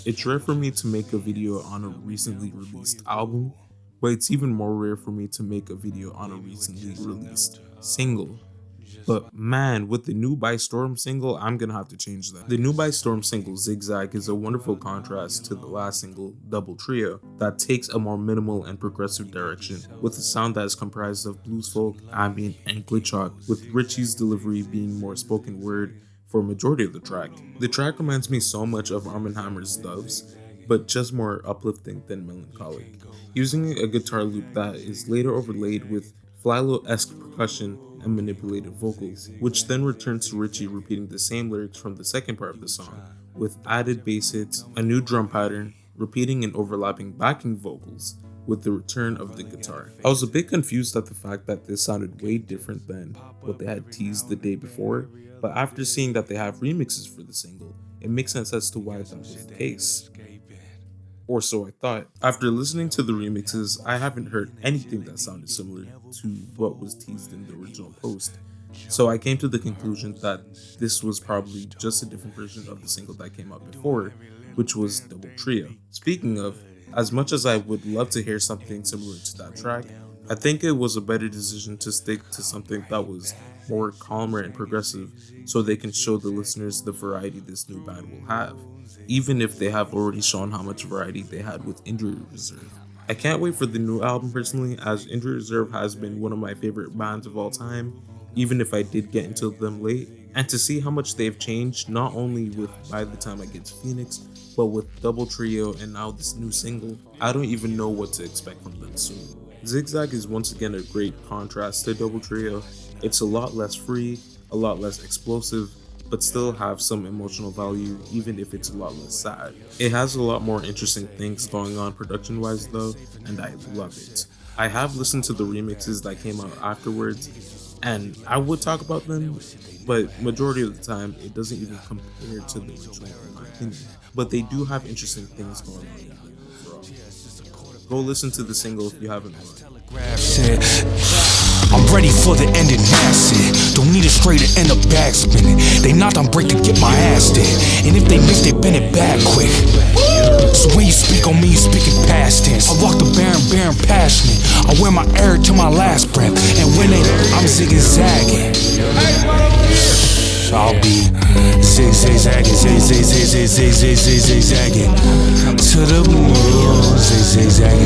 It's rare for me to make a video on a recently released album, but it's even more rare for me to make a video on a recently released single. But man, with the new By Storm single, I'm gonna have to change that. The new By Storm single, Zigzag, is a wonderful contrast to the last single, Double Trio, that takes a more minimal and progressive direction, with a sound that is comprised of blues folk, ambient, and glitch hop, with Richie's delivery being more spoken word for a majority of the track. The track reminds me so much of Armand Hammer's Doves, but just more uplifting than melancholic, using a guitar loop that is later overlaid with Flylo-esque percussion and manipulated vocals, which then returns to Richie repeating the same lyrics from the second part of the song, with added bass hits, a new drum pattern, repeating and overlapping backing vocals, with the return of the guitar. I was a bit confused at the fact that this sounded way different than what they had teased the day before, but after seeing that they have remixes for the single, it makes sense as to why that was the case. Or so I thought. After listening to the remixes, I haven't heard anything that sounded similar to what was teased in the original post. So I came to the conclusion that this was probably just a different version of the single that came out before, which was Double Trio. Speaking of, as much as I would love to hear something similar to that track, I think it was a better decision to stick to something that was more calmer and progressive so they can show the listeners the variety this new band will have, even if they have already shown how much variety they had with Injury Reserve. I can't wait for the new album personally, as Injury Reserve has been one of my favorite bands of all time, even if I did get into them late, and to see how much they've changed, not only with By the Time I Get to Phoenix, but with Double Trio and now this new single, I don't even know what to expect from them soon. Zigzag is once again a great contrast to Double Trio. It's a lot less free, a lot less explosive, but still have some emotional value even if it's a lot less sad. It has a lot more interesting things going on production wise though, and I love it. I have listened to the remixes that came out afterwards, and I would talk about them, but majority of the time it doesn't even compare to the original in my opinion. But they do have interesting things going on overall. Go listen to the single if you haven't heard. I'm ready for the ending, that's it. Don't need a straighter and a back spinning. They knocked on break to get my ass in, and if they miss, they bend it back quick. So when you speak on me, you speaking past tense. I walk the barren, passionate. I wear my air to my last breath, and when I'm zigzagging, I'll be zigzagging to the moon, zigzagging.